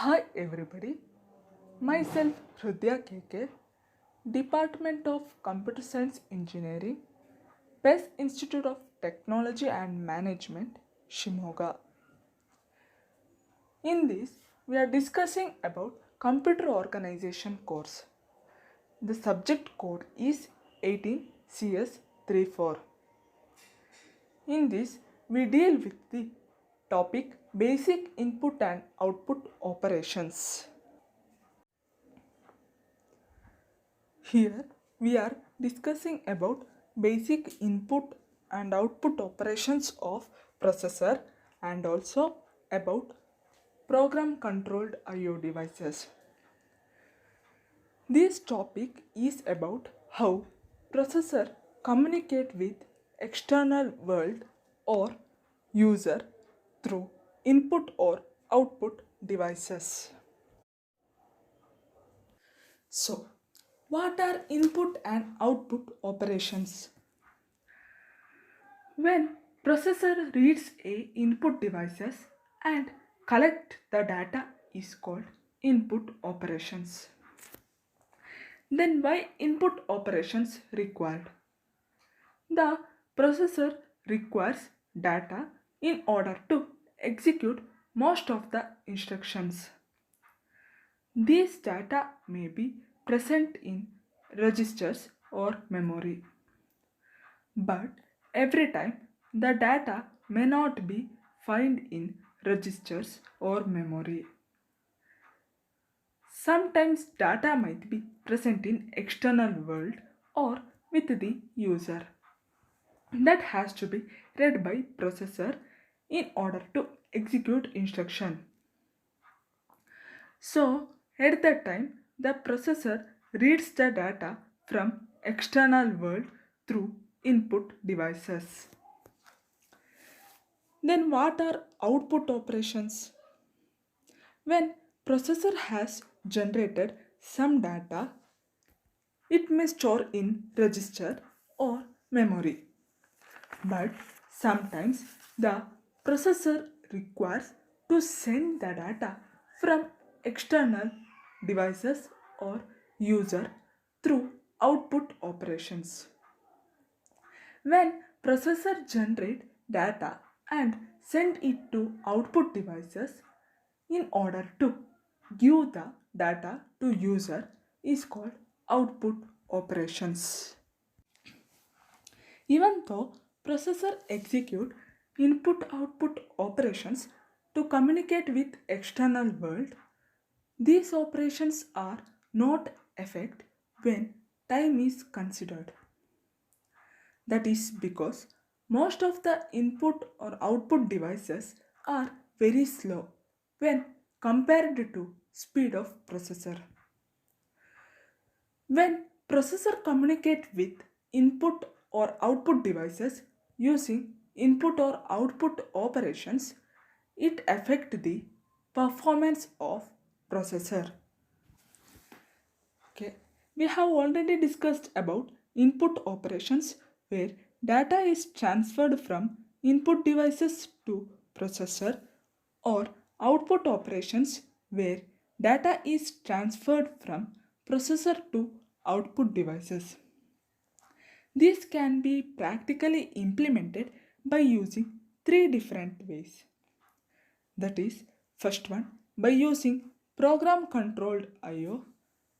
Hi everybody, myself Hrudya KK, Department of Computer Science Engineering, PES Institute of Technology and Management, Shimoga. In this, we are discussing about computer organization course. The subject code is 18CS34. In this, we deal with the topic basic input and output operations. Here we are discussing about basic input and output operations of processor and also about program controlled IO devices. This topic is about how processor communicate with external world or user through input or output devices. So, what are input and output operations? When processor reads a input devices and collect the data is called input operations. Then why input operations required? The processor requires data in order to execute most of the instructions. These data may be present in registers or memory. But every time the data may not be found in registers or memory. Sometimes data might be present in external world or with the user. That has to be read by processor in order to execute instruction. So at that time the processor reads the data from external world through input devices. Then what are output operations? When processor has generated some data, it may store in register or memory. But sometimes the processor requires to send the data from external devices or user through output operations. When processor generate data and send it to output devices in order to give the data to user is called output operations. Even though processor execute input output operations to communicate with external world, these operations are not effect when time is considered. That is because most of the input or output devices are very slow when compared to speed of processor. When processor communicate with input or output devices using input or output operations, it affect the performance of processor. Okay. We have already discussed about input operations where data is transferred from input devices to processor or output operations where data is transferred from processor to output devices. This can be practically implemented by using three different ways. That is, first one by using program controlled IO,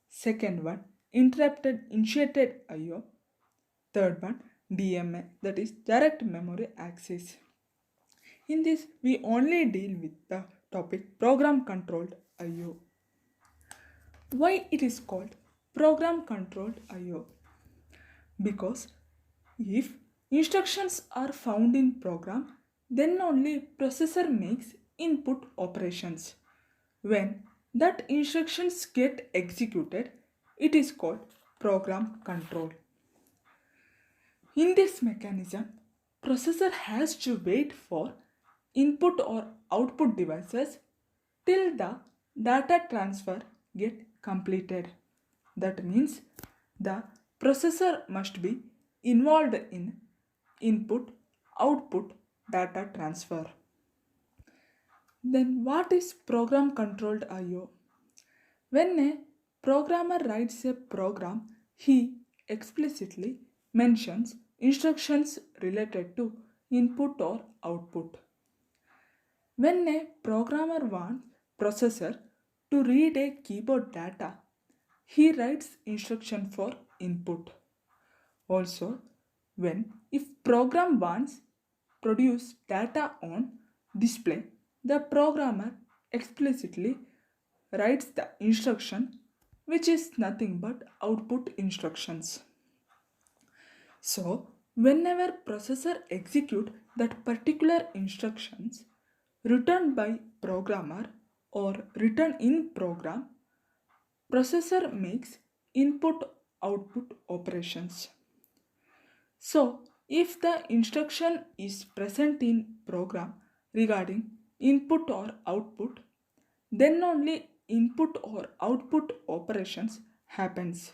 second one interrupted initiated IO, third one DMA, that is direct memory access. In this we only deal with the topic program controlled IO. Why it is called program controlled IO? Because if instructions are found in program, then only processor makes input operations. When that instructions get executed, it is called program control. In this mechanism, processor has to wait for input or output devices till the data transfer get completed. That means the processor must be involved in input output data transfer. Then what is program controlled IO? When a programmer writes a program, he explicitly mentions instructions related to input or output. When a programmer wants processor to read a keyboard data, he writes instruction for input. Also, when if program wants produce data on display, the programmer explicitly writes the instruction which is nothing but output instructions. So, whenever processor execute that particular instructions written by programmer or written in program, processor makes input output operations. So, if the instruction is present in program regarding input or output, then only input or output operations happens.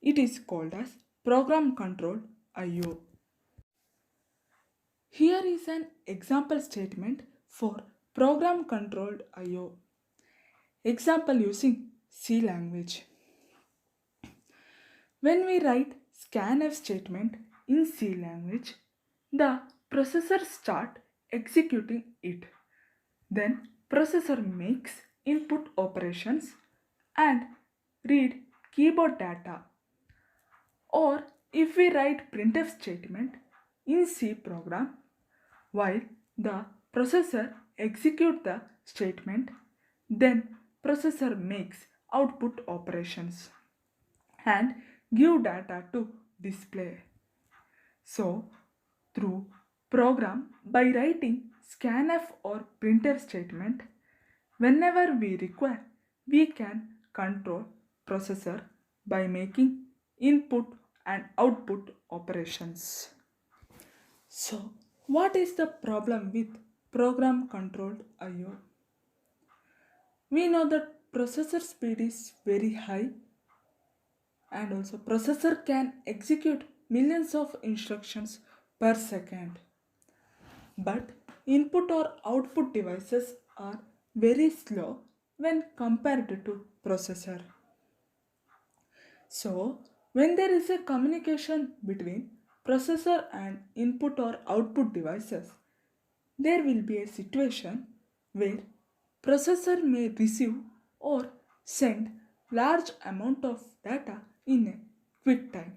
It is called as program controlled IO. Here is an example statement for program controlled IO. Example using C language. When we write scanf statement in C language, the processor start executing it. Then processor makes input operations and read keyboard data. Or if we write printf statement in C program, while the processor execute the statement, then processor makes output operations and give data to display. So, through program by writing scanf or printf statement, whenever we require, we can control processor by making input and output operations. So, what is the problem with program controlled IO? We know that processor speed is very high and also processor can execute millions of instructions per second. But input or output devices are very slow when compared to processor. So, when there is a communication between processor and input or output devices, there will be a situation where processor may receive or send large amount of data in a quick time.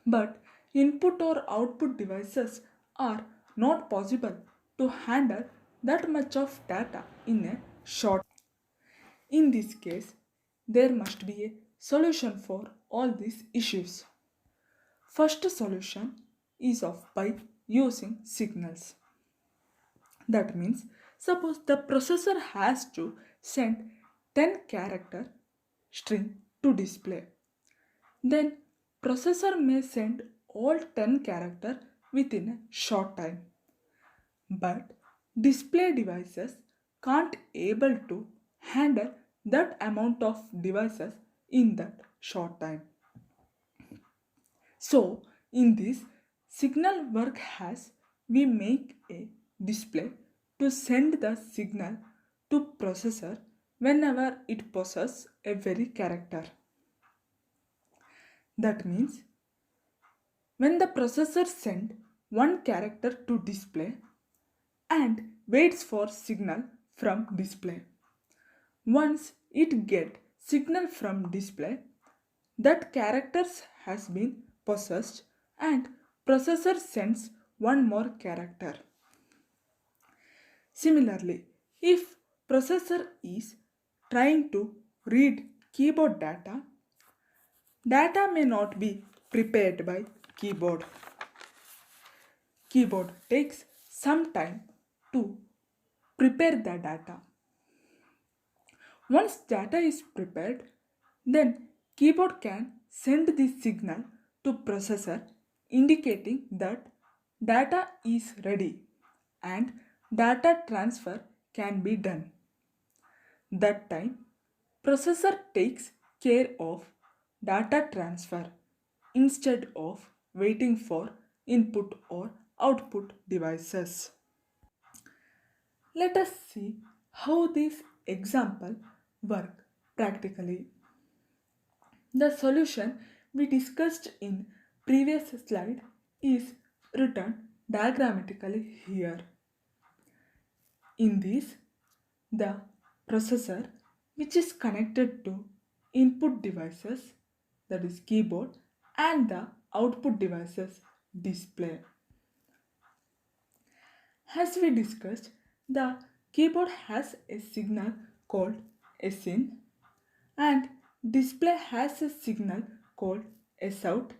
But input or output devices are not possible to handle that much of data in a short. In this case, there must be a solution for all these issues. First solution is of by using signals. That means suppose the processor has to send 10 character string to display. Then processor may send all 10 character within a short time. But display devices can't able to handle that amount of devices in that short time. So in this signal work has we make a display to send the signal to processor whenever it possesses a very character. That means when the processor send one character to display and waits for signal from display. Once it get signal from display, that characters has been possessed and processor sends one more character. Similarly, if processor is trying to read keyboard data, data may not be prepared by keyboard. Keyboard takes some time to prepare the data. Once data is prepared, then keyboard can send the signal to processor indicating that data is ready and data transfer can be done. That time processor takes care of data transfer instead of waiting for input or output devices. Let us see how this example work practically. The solution we discussed in previous slide is written diagrammatically here. In this, the processor which is connected to input devices, that is keyboard, and the output devices display. As we discussed, the keyboard has a signal called SIN and display has a signal called SOUT,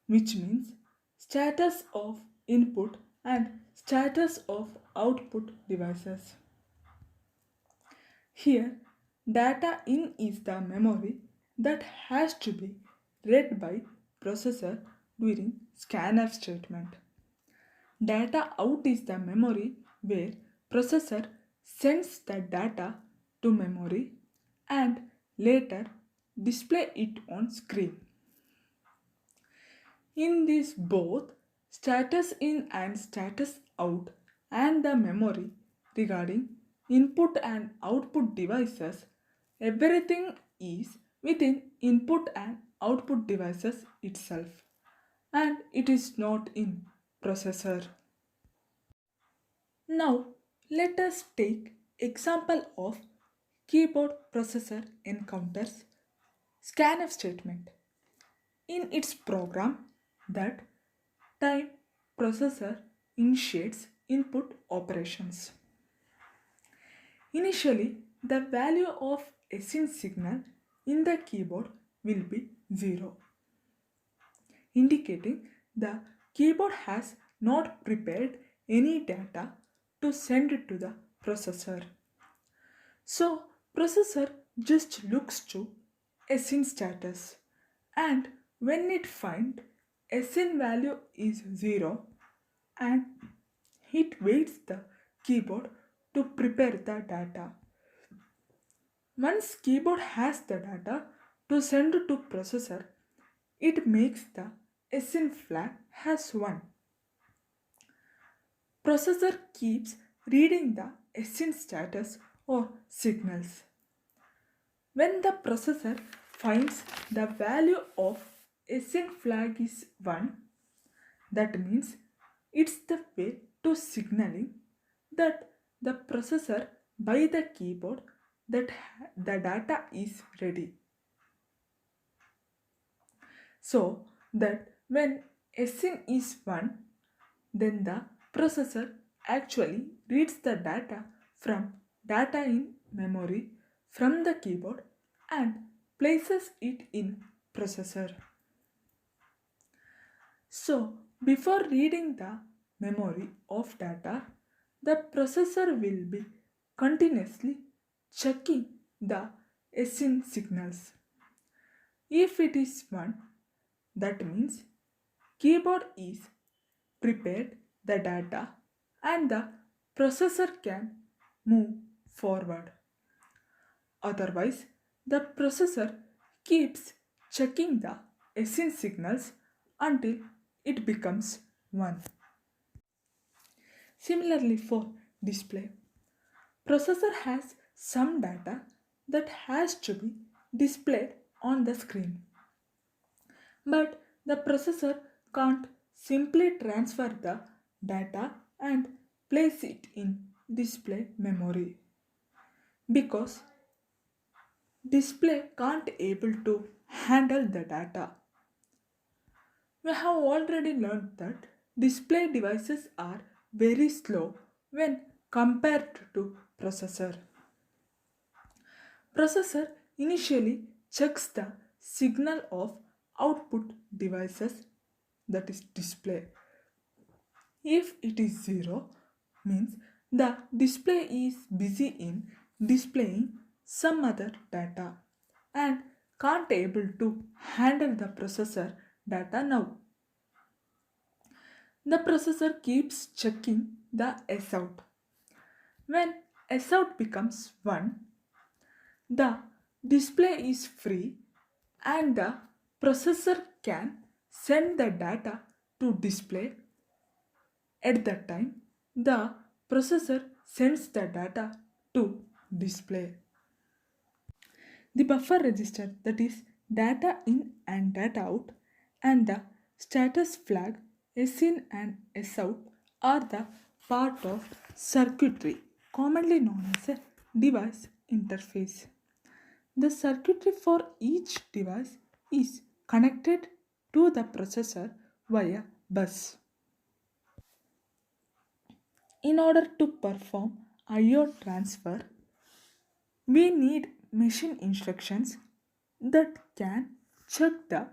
which means status of input and status of output devices. Here, data in is the memory that has to be read by processor during scanf statement. Data out is the memory where processor sends the data to memory and later display it on screen. In this both status in and status out and the memory regarding input and output devices, everything is within input and output devices itself and it is not in processor. Now let us take example of keyboard processor encounters scanf statement. In its program, that time processor initiates input operations. Initially, the value of a SIN signal in the keyboard will be 0, indicating the keyboard has not prepared any data to send it to the processor. So, processor just looks to SIN status and when it finds SN value is 0 and it waits the keyboard to prepare the data. Once keyboard has the data to send to processor, it makes the SN flag as 1. Processor keeps reading the SN status or signals. When the processor finds the value of SN flag is 1, that means it's the way to signaling that the processor by the keyboard that the data is ready. So that when SN is 1, then the processor actually reads the data from data in memory from the keyboard and places it in processor. So before reading the memory of data, the processor will be continuously checking the SIN signals. If it is 1, that means keyboard is prepared the data and the processor can move forward. Otherwise, the processor keeps checking the SIN signals until it becomes 1. Similarly for display, processor has some data that has to be displayed on the screen. But the processor can't simply transfer the data and place it in display memory because display can't able to handle the data. We have already learned that display devices are very slow when compared to processor. Processor initially checks the signal of output devices, that is display. If it is 0 means the display is busy in displaying some other data and can't able to handle the processor data now. The processor keeps checking the SOUT. When SOUT becomes 1, the display is free and the processor can send the data to display. At that time, the processor sends the data to display. The buffer register, that is data in and data out, and the status flag S in and S out are the part of circuitry commonly known as a device interface. The circuitry for each device is connected to the processor via bus. In order to perform IO transfer, we need machine instructions that can check the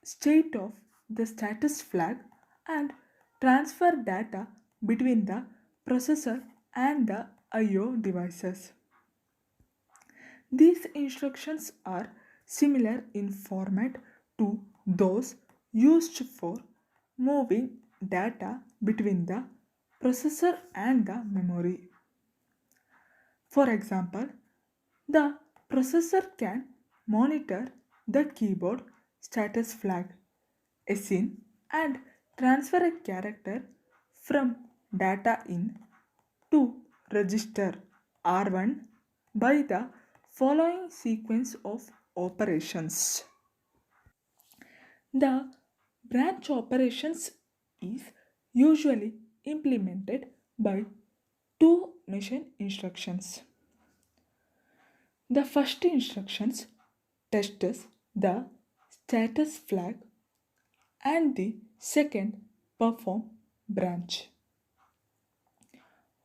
state of the status flag and transfer data between the processor and the IO devices. These instructions are similar in format to those used for moving data between the processor and the memory. For example, the processor can monitor the keyboard status flag SIN and transfer a character from data in to register R1 by the following sequence of operations. The branch operations is usually implemented by two machine instructions. The first instructions tests the status flag and the second perform branch.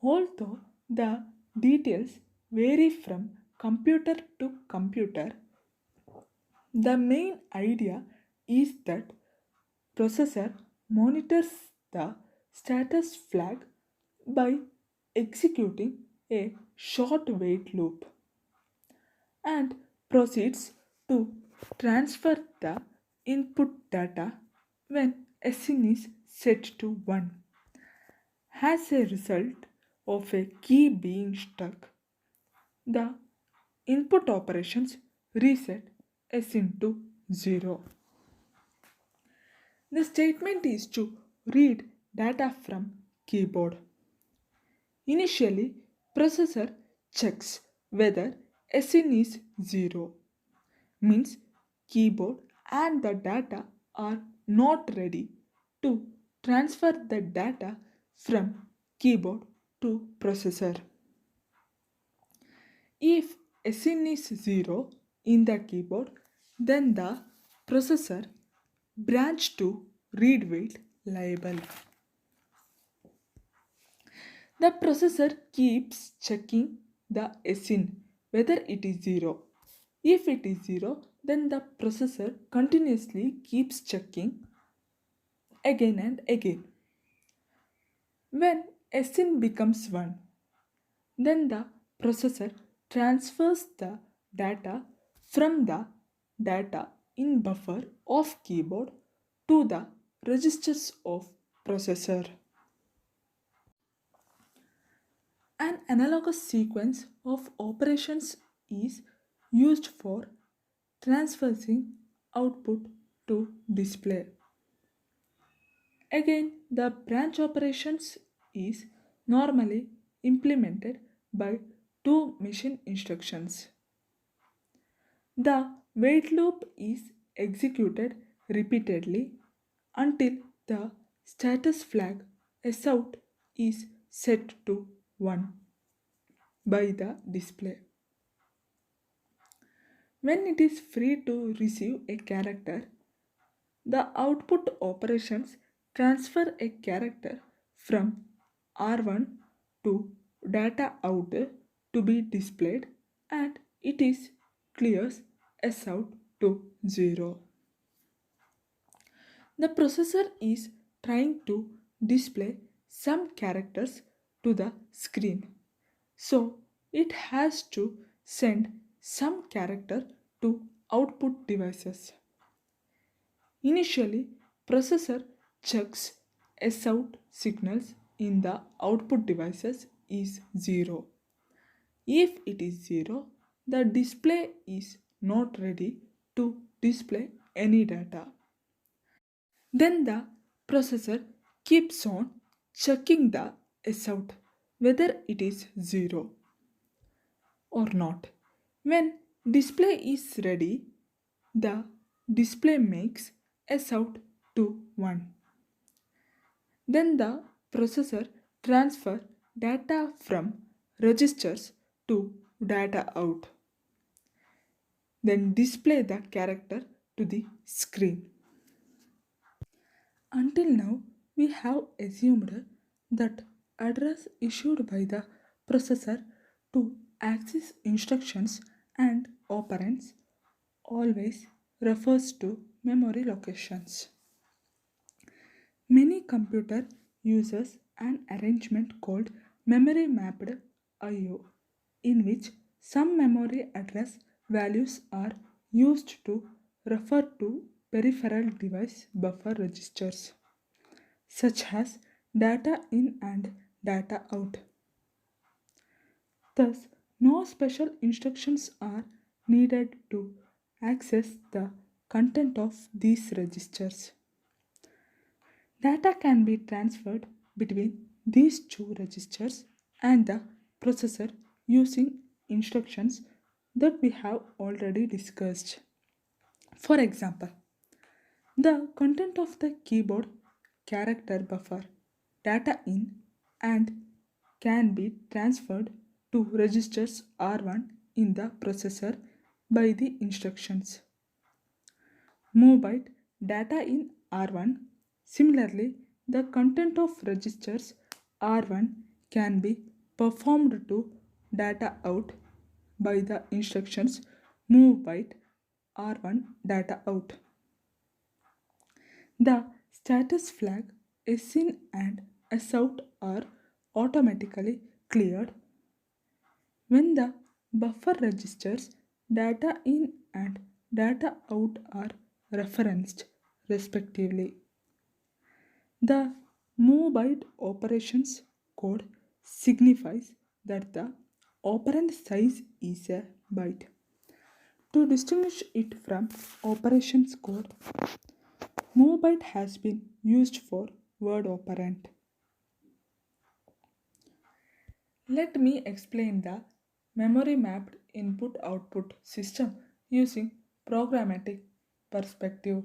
Although the details vary from computer to computer, the main idea is that processor monitors the status flag by executing a short wait loop and proceeds to transfer the input data when SIN is set to 1. As a result of a key being stuck, the input operations reset SIN to 0. The statement is to read data from keyboard. Initially, processor checks whether SIN is 0, means keyboard and the data are not ready to transfer the data from keyboard to processor. If SIN is 0 in the keyboard, then the processor branch to read wait label. The processor keeps checking the SIN whether it is 0. If it is 0, then the processor continuously keeps checking again and again. When SIN becomes 1, then the processor transfers the data from the data in buffer of keyboard to the registers of processor. An analogous sequence of operations is used for transferring output to display. Again, the branch operations is normally implemented by two machine instructions. The wait loop is executed repeatedly until the status flag SOUT is set to 1 by the display. When it is free to receive a character, the output operations transfer a character from R1 to data out to be displayed and it is clears S out to 0. The processor is trying to display some characters to the screen. So it has to send some character to output devices. Initially, processor checks SOUT signals in the output devices is 0. If it is 0, the display is not ready to display any data. Then the processor keeps on checking the SOUT whether it is 0 or not. When display is ready, the display makes S out to 1. Then the processor transfer data from registers to data out. Then display the character to the screen. Until now, we have assumed that address issued by the processor to access instructions and operands always refers to memory locations. Many computer uses an arrangement called memory mapped IO in which some memory address values are used to refer to peripheral device buffer registers such as data in and data out. Thus, no special instructions are needed to access the content of these registers. Data can be transferred between these two registers and the processor using instructions that we have already discussed. For example, the content of the keyboard character buffer data in and can be transferred to registers R1 in the processor by the instructions move byte data in R1. Similarly, the content of registers R1 can be performed to data out by the instructions move byte R1 data out. The status flag SIN and SOUT are automatically cleared when the buffer registers data in and data out are referenced respectively. The move byte operations code signifies that the operand size is a byte. To distinguish it from operations code, move byte has been used for word operand. Let me explain the memory mapped input output system using programmatic perspective.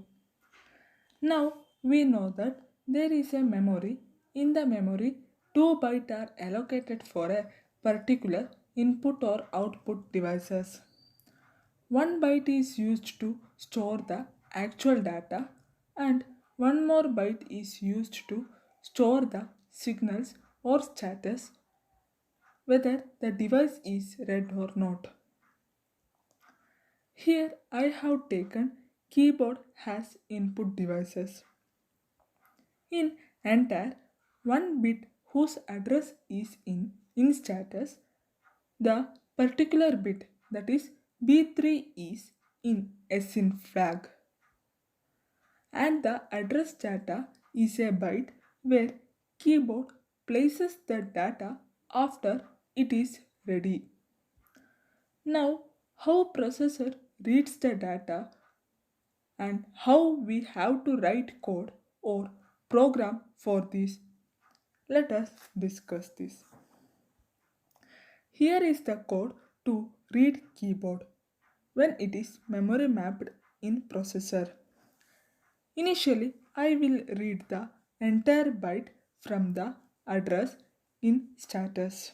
Now we know that there is a memory. In the memory, 2 bytes are allocated for a particular input or output devices. 1 byte is used to store the actual data and one more byte is used to store the signals or status whether the device is read or not. Here I have taken keyboard as input devices. In entire 1 bit whose address is in status, the particular bit that is B3 is in SIN flag and the address data is a byte where keyboard places the data after it is ready. Now, how processor reads the data and how we have to write code or program for this. Let us discuss this. Here is the code to read keyboard when it is memory mapped in processor. Initially, I will read the entire byte from the address in status.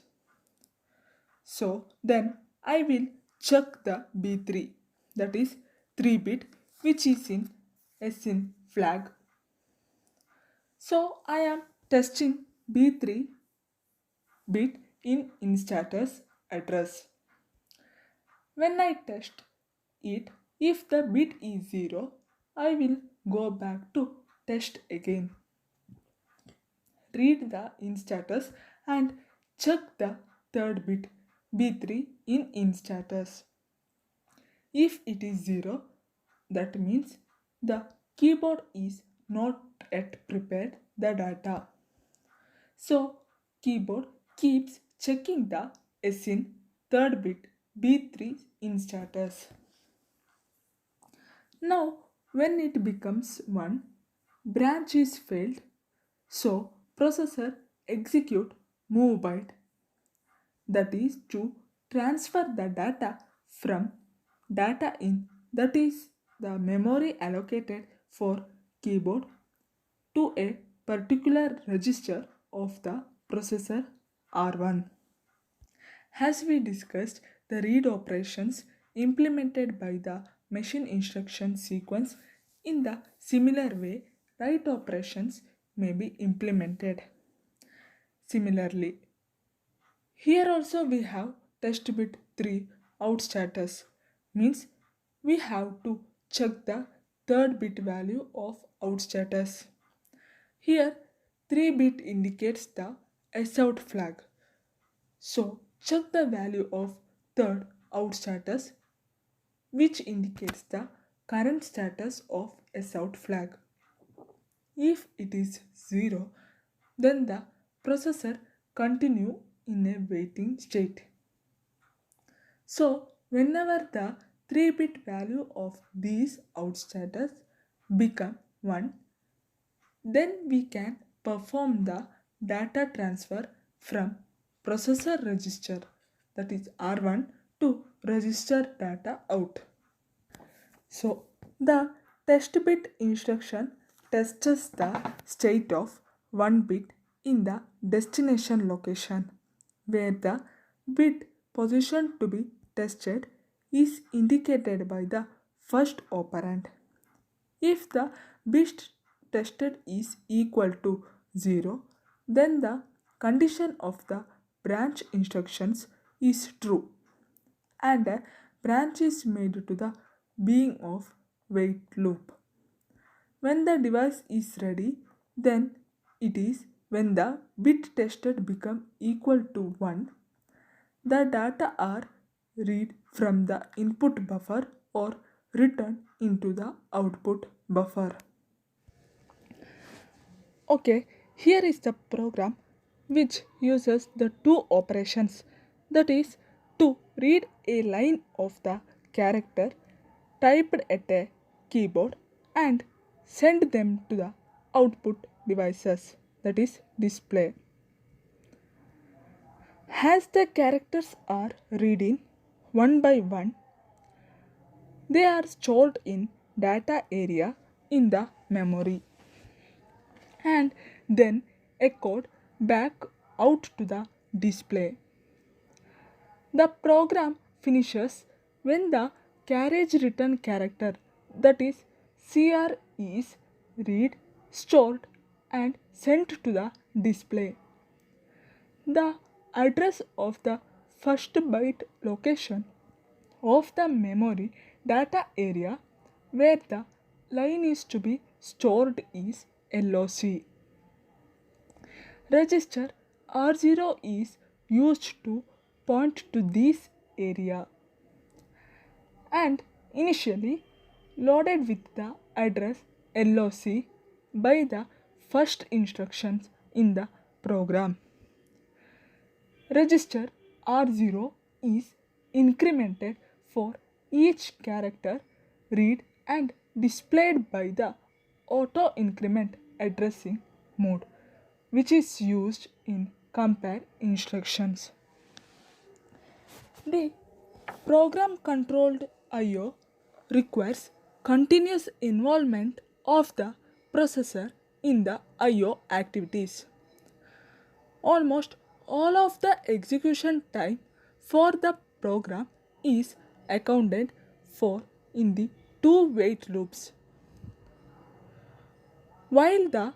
So then I will check the B3 that is 3 bit which is in SIN flag. So I am testing B3 bit in status address. When I test it, if the bit is 0, I will go back to test again. Read the in status and check the third bit B3 in status. If it is 0, that means the keyboard is not yet prepared the data. So keyboard keeps checking the SIN third bit B3 in status. Now when it becomes 1, branch is failed, so processor execute move byte that is to transfer the data from data in, that is the memory allocated for keyboard, to a particular register of the processor R1. As we discussed, the read operations implemented by the machine instruction sequence in the similar way, write operations may be implemented. Similarly, here also we have test bit 3 out status, means we have to check the third bit value of out status. Here 3 bit indicates the S out flag. So check the value of third out status, which indicates the current status of S out flag. If it is 0, then the processor continue in a waiting state. So whenever the 3-bit value of these out status become 1, then we can perform the data transfer from processor register, that is R1, to register data out. So the test bit instruction tests the state of one bit in the destination location, where the bit position to be tested is indicated by the first operand. If the bit tested is equal to 0, then the condition of the branch instructions is true and a branch is made to the being of wait loop. When the device is ready, then it is when the bit tested become equal to 1, the data are read from the input buffer or written into the output buffer. Okay, here is the program which uses the two operations, that is to read a line of the character typed at a keyboard and send them to the output devices, that is display. As the characters are reading one by one, they are stored in data area in the memory and then echoed back out to the display. The program finishes when the carriage return character, that is CR, is read, stored and sent to the display. The address of the first byte location of the memory data area where the line is to be stored is LOC. Register R0 is used to point to this area and initially loaded with the address LOC by the first instructions in the program. Register R0 is incremented for each character read and displayed by the auto increment addressing mode, which is used in compare instructions. The program controlled I/O requires continuous involvement of the processor in the I/O activities. Almost all of the execution time for the program is accounted for in the two wait loops. While the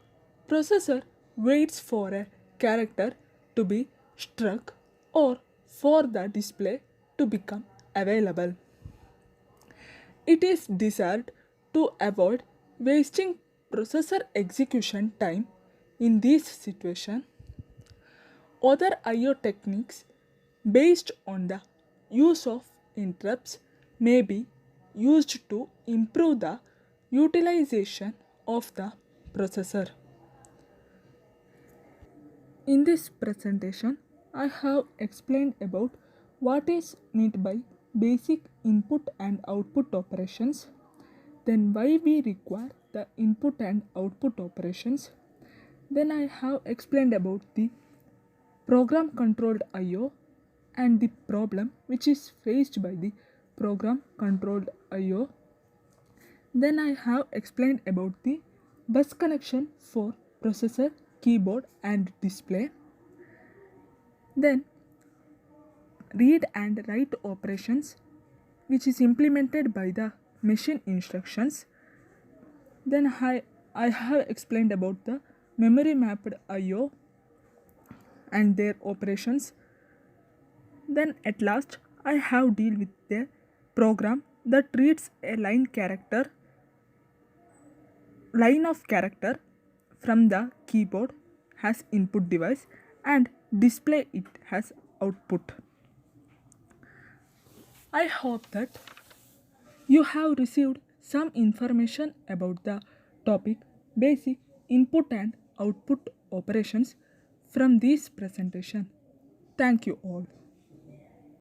processor waits for a character to be struck or for the display to become available. It is desired to avoid wasting processor execution time in this situation. Other I/O techniques based on the use of interrupts may be used to improve the utilization of the processor. In this presentation, I have explained about what is meant by basic input and output operations, then why we require the input and output operations, then I have explained about the program controlled I/O, and the problem which is faced by the program controlled IO. Then I have explained about the bus connection for processor, keyboard and display. Then read and write operations which is implemented by the machine instructions. Then I have explained about the memory mapped IO and their operations. Then at last I have deal with the program that reads a line of character from the keyboard as input device and display it as output. I hope that you have received some information about the topic basic input and output operations from this presentation. Thank you all.